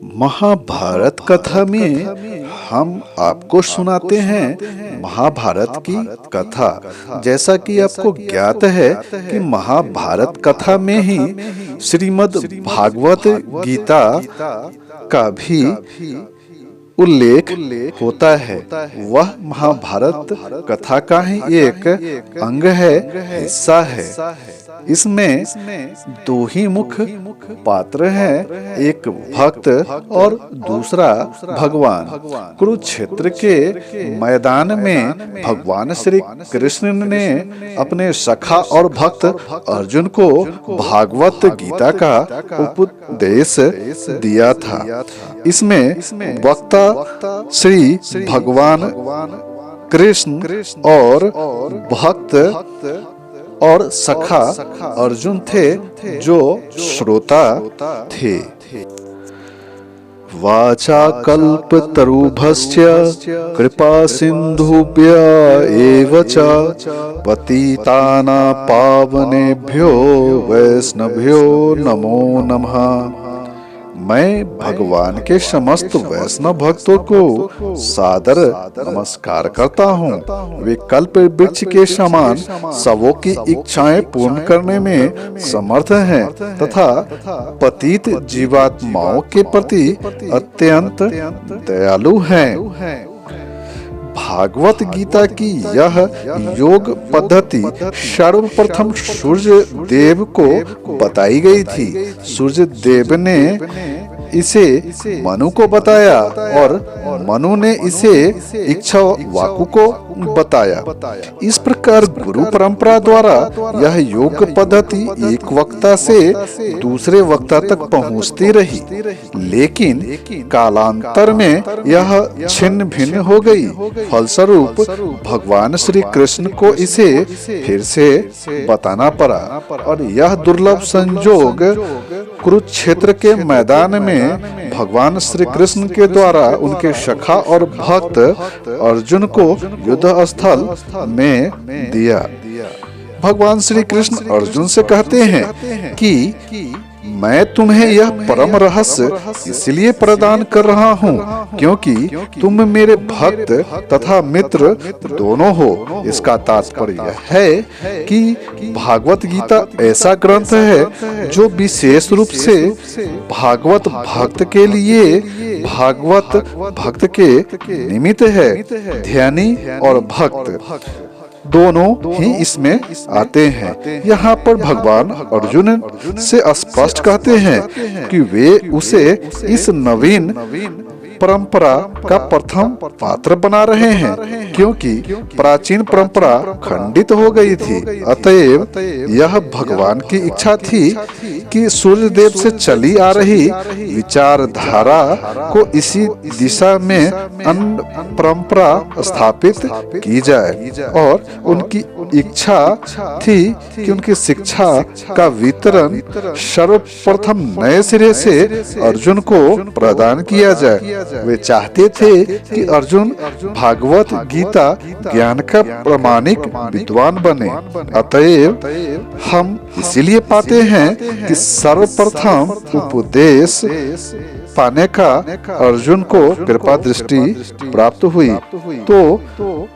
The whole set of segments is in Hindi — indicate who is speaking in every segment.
Speaker 1: महाभारत कथा में हम आपको सुनाते हैं महाभारत की कथा। जैसा कि आपको ज्ञात है कि महाभारत कथा में ही श्रीमद् भागवत गीता का भी उल्लेख होता है। वह महाभारत कथा का ही एक अंग है, हिस्सा है। इसमें दो ही मुख्य पात्र हैं, एक भक्त और दूसरा भगवान। कुरुक्षेत्र के मैदान में भगवान श्री कृष्ण ने अपने सखा और भक्त अर्जुन को भागवत गीता का उपदेश दिया था। इसमें वक्ता श्री भगवान कृष्ण और भक्त और सखा अर्जुन थे, जो श्रोता थे। वाचा कल्पतरुभ्यश्च कृपा सिन्धुभ्य एव च पतितानां पावनेभ्यो वैष्णवेभ्यो नमो नमः। मैं भगवान के समस्त वैष्णव भक्तों को सादर नमस्कार करता हूँ। वे कल्प वृक्ष के समान सबों की इच्छाएं पूर्ण करने में समर्थ हैं तथा पतित जीवात्माओं के प्रति अत्यंत दयालु हैं। भागवत गीता की यह योग पद्धति सर्वप्रथम सूर्य देव को बताई गई थी। सूर्य देव ने इसे मनु को बताया और मनु ने इसे इक्ष्वाकु को बताया। इस प्रकार गुरु परंपरा द्वारा यह योग पद्धति एक वक्ता से दूसरे वक्ता तक पहुंचती रही, लेकिन कालांतर में यह छिन्न भिन्न हो गई। फलस्वरूप भगवान श्री कृष्ण को इसे फिर से बताना पड़ा और यह दुर्लभ संयोग कुरुक्षेत्र के मैदान में भगवान श्री कृष्ण के द्वारा उनके सखा और भक्त अर्जुन को युद्ध स्थल में दिया। भगवान श्री कृष्ण अर्जुन से कहते हैं कि मैं तुम्हें यह परम रहस्य इसलिए प्रदान कर रहा हूँ क्योंकि तुम मेरे भक्त तथा मित्र दोनों हो। इसका तात्पर्य है कि भागवत गीता ऐसा ग्रंथ है जो विशेष रूप से भागवत भक्त के लिए भागवत भक्त के निमित्त है। ध्यानी और भक्त दोनों ही इसमें आते हैं। यहाँ पर भगवान अर्जुन से स्पष्ट कहते हैं कि वे उसे इस नवीन परंपरा का प्रथम पात्र बना रहे हैं, क्योंकि प्राचीन परंपरा खंडित हो गई थी। अतएव यह भगवान की इच्छा थी कि सूर्य देव से चली आ रही विचारधारा को इसी दिशा में अन्य परंपरा स्थापित की जाए और उनकी इच्छा थी कि उनकी शिक्षा का वितरण सर्वप्रथम नए सिरे से अर्जुन को प्रदान किया जाए। वे चाहते थे कि अर्जुन भागवत गीता ज्ञान का प्रामाणिक विद्वान बने। अतएव हम इसीलिए पाते हैं कि सर्वप्रथम उपदेश पाने का अर्जुन को कृपा दृष्टि प्राप्त हुई। तो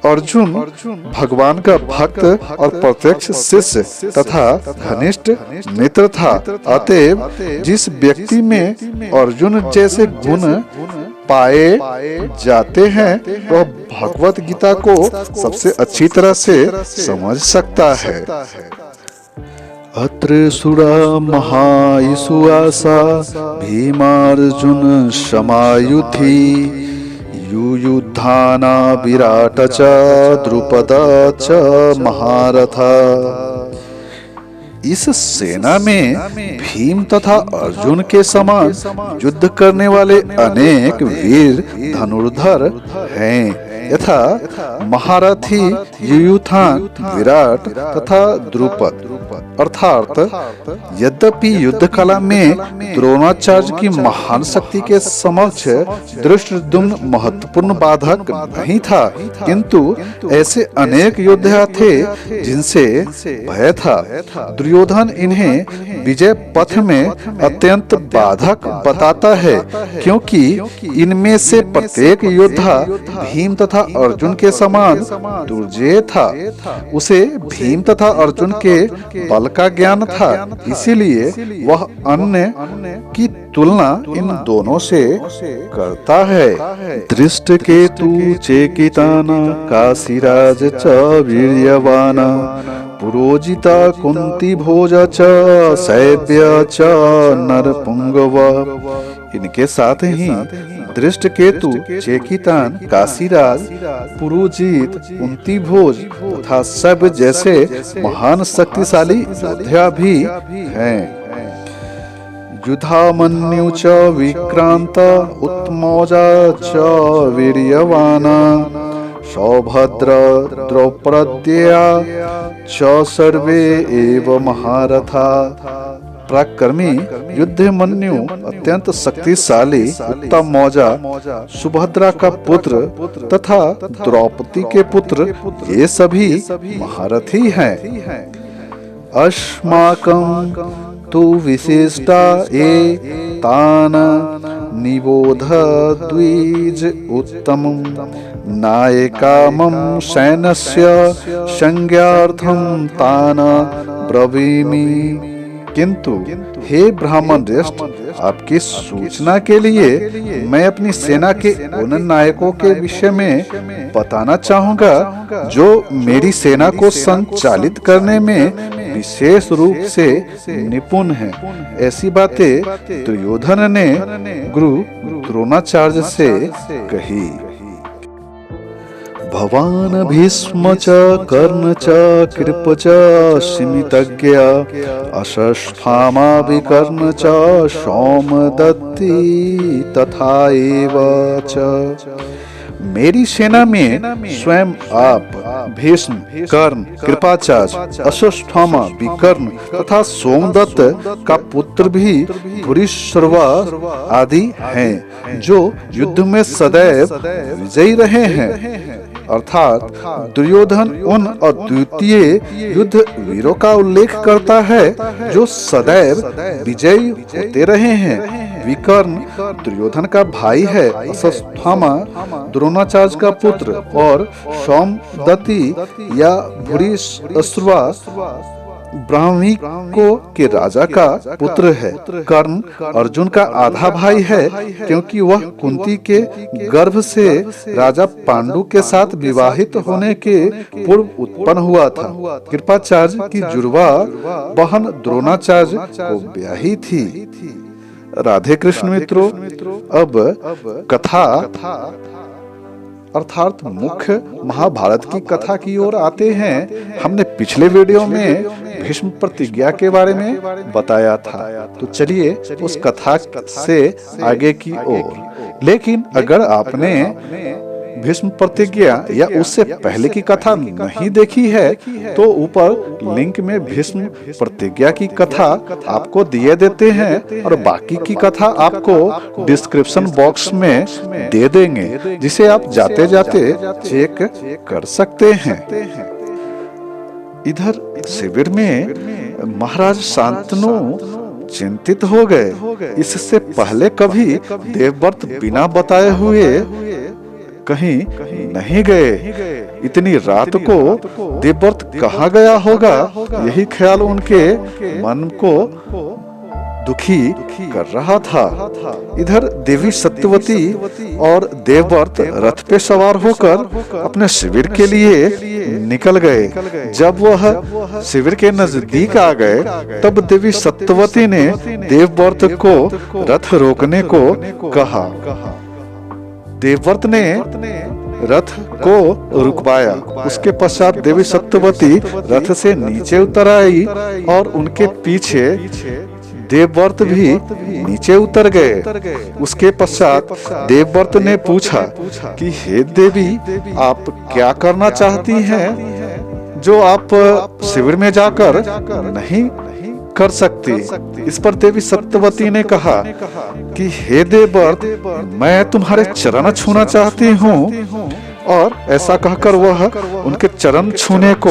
Speaker 1: अर्जुन भगवान का भक्त और प्रत्यक्ष शिष्य तथा घनिष्ठ मित्र था। अतएव जिस व्यक्ति में अर्जुन जैसे गुण पाए जाते हैं वह भगवत गीता को सबसे अच्छी तरह से समझ सकता है। अत्र सुरा महाईसुआसा भीमार्जुन समायुधि युयुधाना विराट च द्रुपद च महारथा। इस सेना में भीम तथा अर्जुन के समान युद्ध करने वाले अनेक वीर धनुर्धर हैं, यथा महारथी युयुधान, विराट तथा द्रुपद। अर्थात यद्यपि युद्ध कला में द्रोणाचार्य की महान शक्ति के समक्ष धृष्टद्युम्न महत्वपूर्ण बाधक नहीं था, किंतु ऐसे अनेक योद्धा थे जिनसे भय था। दुर्योधन इन्हें विजय पथ में अत्यंत बाधक बताता है, क्योंकि इनमें से प्रत्येक योद्धा भीम तथा अर्जुन के समान दुर्जेय था। उसे भीम तथा अर्जुन के बल का ज्ञान था, इसीलिए वह अन्य की तुलना इन दोनों से करता है। दृष्टकेतु चेकिताना काशीराज च वीर्यवाना पुरोजिता कुंती भोज च शैव्य च नरपुंगव। इनके साथ ही दृष्टकेतु, चेकितान, काशीराज, पुरोजित, कुंती भोज तथा सब जैसे महान शक्तिशाली योद्धा भी हैं। युधामन्यु च विक्रांत उत्तमौजा च वीर्यवाना सौभद्र द्रौपद्या च सर्वे एव महारथा। पराक्रमी युद्धमन्यु अत्यंत शक्तिशाली उत्तम मौजा, सुभद्रा का पुत्र तथा द्रौपदी के पुत्र, ये सभी महारथी हैं। अस्माकं तु विशिष्टा ये तान निबोध द्विज उत्तमं नायकामं सैन्यस्य संज्ञार्थं तान ब्रवीमि। किंतु हे ब्राह्मण श्रेष्ठ, आपकी सूचना के लिए मैं अपनी सेना के उन नायकों के विषय में बताना चाहूँगा जो मेरी सेना को संचालित करने में विशेष रूप से निपुण हैं। ऐसी बातें दुर्योधन ने गुरु द्रोणाचार्य से कही। भवान भीष्म च कर्ण च कृप च सिमितज्ञ अश्वत्थामा विकर्ण च सोमदत्ति तथा एव च। मेरी सेना में स्वयं आप, भीष्म, कर्ण, कृपाचार्य, अश्वत्थामा, विकर्ण तथा सोमदत्त का पुत्र भी भूरिश्रवा आदि हैं, जो युद्ध में सदैव विजयी रहे हैं। अर्थात दुर्योधन उन अद्वितीय युद्ध वीरों का उल्लेख करता है जो सदैव विजयी होते रहे हैं। विकर्ण दुर्योधन का भाई है, अश्वत्थामा द्रोणाचार्य का पुत्र और सोमदत्ति या भूरिश्रवा ब्राह्मणिकों के राजा का पुत्र है। कर्ण अर्जुन का आधा भाई है, क्योंकि वह कुंती के गर्भ से राजा पांडु के साथ विवाहित होने के पूर्व उत्पन्न हुआ था। कृपाचार्य की जुड़वा बहन द्रोणाचार्य को ब्याही थी। राधे कृष्ण मित्रों, अब कथा अर्थात मुख्य महाभारत की कथा की ओर आते हैं। हमने पिछले वीडियो में भीष्म प्रतिज्ञा के बारे में बताया था, तो चलिए उस कथा से आगे की ओर। लेकिन अगर आपने भीष्म प्रतिज्ञा या उससे पहले की कथा नहीं देखी है, तो ऊपर लिंक में भीष्म प्रतिज्ञा की कथा आपको दिए देते हैं और बाकी की कथा आपको डिस्क्रिप्शन बॉक्स में दे देंगे, जिसे आप जाते जाते चेक कर सकते हैं। इधर शिविर में महाराज शांतनु चिंतित हो गए। इससे पहले कभी देवव्रत बिना बताए हुए कहीं नहीं गए। इतनी रात को देवव्रत कहाँ गया होगा, यही ख्याल उनके मन को दुखी कर रहा था। इधर देवी सत्यवती और देवव्रत रथ पे सवार होकर अपने शिविर के लिए निकल गए। जब वह शिविर के नजदीक आ गए, तब देवी सत्यवती ने देवव्रत को रथ रोकने को कहा। देवव्रत ने रथ को रुकवाया। उसके पश्चात देवी सत्यवती रथ से नीचे उतर आई और उनके पीछे देवव्रत भी नीचे उतर गए। उसके पश्चात देवव्रत ने पूछा कि हे देवी, आप क्या करना चाहती हैं? जो आप शिविर में जाकर नहीं कर सकती। इस पर देवी सत्यवती ने कहा कि हे देवव्रत, मैं तुम्हारे चरण छूना चाहती हूँ। और ऐसा कहकर वह उनके चरण छूने को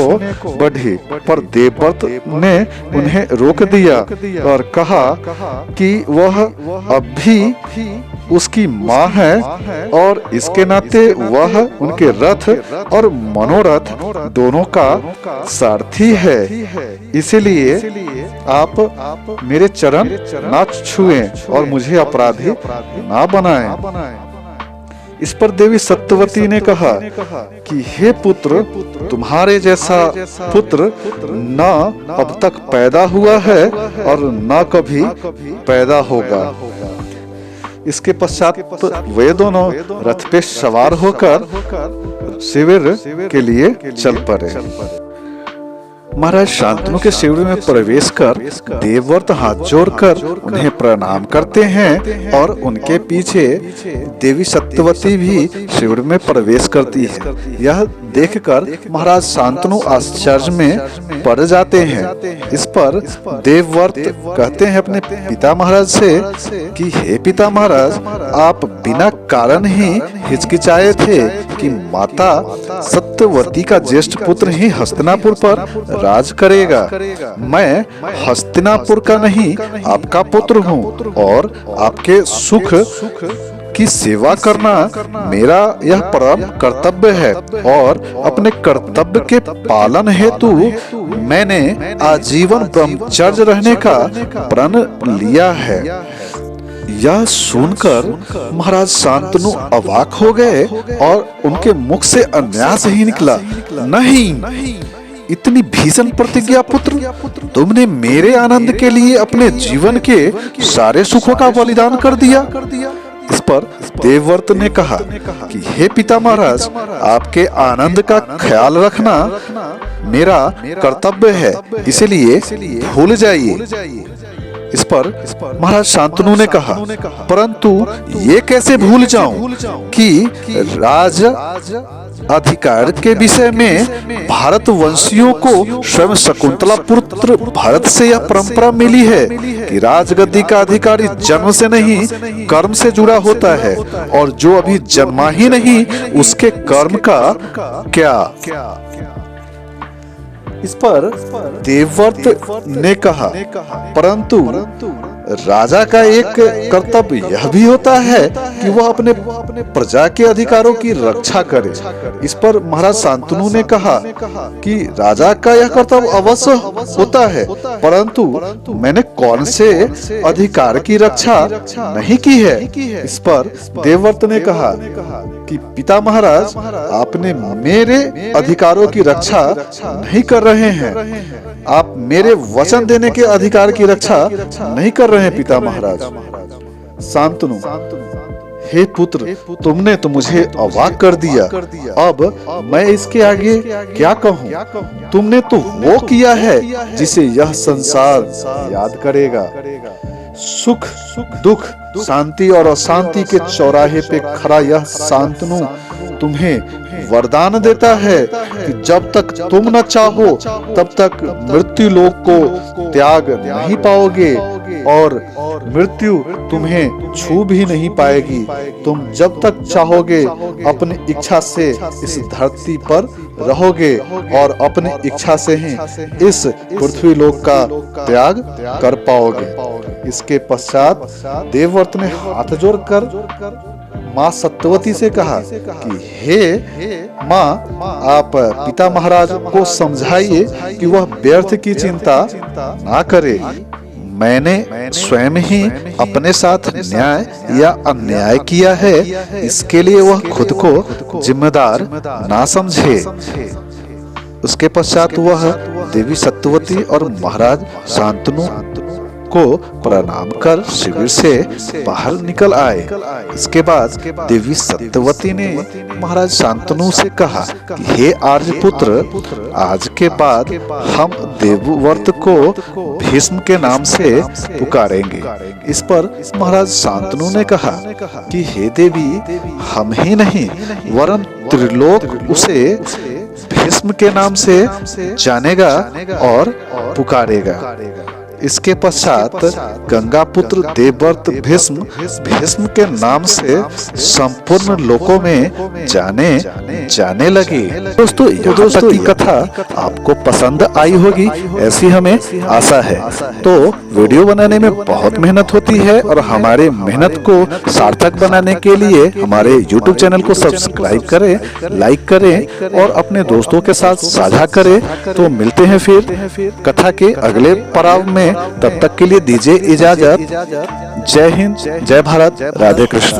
Speaker 1: बढ़ी, पर देवव्रत ने उन्हें रोक दिया और कहा कि वह अब भी उसकी माँ है और इसके नाते वह उनके रथ और मनोरथ दोनों का सारथी है। इसीलिए आप मेरे चरण ना छुएं और मुझे अपराधी ना बनाएं। इस पर देवी सत्यवती ने कहा कि हे पुत्र, तुम्हारे जैसा पुत्र न अब तक पैदा हुआ है और न कभी पैदा होगा। इसके पश्चात वे दोनों रथ पे सवार होकर शिविर के लिए चल पड़े। महाराज शांतनु के शिविर में प्रवेश कर देवव्रत हाथ जोड़कर उन्हें प्रणाम करते हैं और उनके पीछे देवी सत्यवती भी शिविर में प्रवेश करती है। यह देखकर महाराज शांतनु आश्चर्य में पड़ जाते हैं। इस पर देवव्रत कहते हैं अपने पिता महाराज से कि हे पिता महाराज, आप बिना कारण ही हिचकिचाए थे कि माता सत्यवती का ज्येष्ठ पुत्र ही हस्तिनापुर पर राज करेगा। मैं हस्तिनापुर का नहीं, आपका पुत्र हूँ और आपके सुख की सेवा करना मेरा यह परम कर्तव्य है। और अपने कर्तव्य के पालन हेतु मैंने आजीवन ब्रह्मचर्य रहने का प्रण लिया है। यह सुनकर महाराज शांतनु अवाक हो गए और उनके मुख से अन्यास ही निकला, नहीं, इतनी भीषण प्रतिज्ञा पुत्र, तुमने मेरे आनंद के लिए अपने जीवन के सारे सुखों का बलिदान कर दिया। इस पर देवव्रत ने कहा कि हे पिता महाराज, आपके आनंद का ख्याल रखना मेरा कर्तव्य है, इसलिए भूल जाइए। इस पर महाराज शांतनु ने कहा, परंतु ये कैसे भूल जाऊं कि राज अधिकार के विषय में भारत वंशियों को स्वयं शकुंतला पुत्र भरत से यह परंपरा मिली है कि राजगद्दी का अधिकारी जन्म से नहीं कर्म से जुड़ा होता है, और जो अभी जन्मा ही नहीं उसके कर्म का क्या। इस पर देवव्रत ने कहा, परंतु राजा का एक कर्तव्य यह भी होता है कि वह अपने प्रजा के अधिकारों की रक्षा करे। इस पर महाराज शांतनु ने कहा कि राजा का यह कर्तव्य अवश्य होता है, परंतु मैंने कौन से अधिकार की रक्षा नहीं की है। इस पर देवव्रत ने कहा कि पिता महाराज, आपने मेरे अधिकारों की रक्षा नहीं कर रहे हैं, आप मेरे वचन देने के अधिकार की रक्षा नहीं कर रहे हैं पिता महाराज। शांतनु, हे पुत्र, तुमने तो मुझे अवाक कर दिया, अब मैं इसके आगे क्या कहूँ। तुमने तो वो किया है जिसे यह संसार याद करेगा। सुख दुख, शांति और अशांति के चौराहे पे खड़ा यह शांतनु तुम्हें वरदान देता है कि जब तक तुम न चाहो तब तक मृत्यु लोक को त्याग नहीं पाओगे और मृत्यु तुम्हें छू भी नहीं पाएगी। तुम जब तक चाहोगे अपनी इच्छा से इस धरती पर रहोगे और अपनी इच्छा से ही इस पृथ्वी लोक का त्याग कर पाओगे। इसके पश्चात देवव्रत ने हाथ जोड़कर माँ सत्यवती से कहा कि हे माँ, आप पिता महाराज को समझाइए कि वह व्यर्थ की चिंता ना करे। मैंने स्वयं ही अपने साथ न्याय या अन्याय किया है, इसके लिए वह खुद को जिम्मेदार ना समझे। उसके पश्चात वह देवी सत्यवती और महाराज शांतनु को प्रणाम कर शिविर से बाहर निकल आए। इसके बाद देवी सत्यवती ने महाराज शांतनु से कहा कि हे आर्यपुत्र, आज के बाद हम देवव्रत को भीष्म के नाम से पुकारेंगे। इस पर महाराज शांतनु ने कहा कि हे देवी, हम ही नहीं वरन त्रिलोक उसे भीष्म के नाम से जानेगा और पुकारेगा। इसके पश्चात गंगापुत्र देवव्रत भीष्म के नाम से संपूर्ण लोकों में जाने लगे। दोस्तों यहाँ तक की कथा आपको पसंद आई होगी, ऐसी हमें आशा है। तो वीडियो बनाने में बहुत मेहनत होती है और हमारे मेहनत को सार्थक बनाने के लिए हमारे YouTube चैनल को सब्सक्राइब करें, लाइक करें और अपने दोस्तों के साथ साझा करें। तो मिलते हैं फिर कथा के अगले पड़ाव में, तब तक के लिए दीजिए इजाजत। जय हिंद, जय भारत, राधे कृष्ण।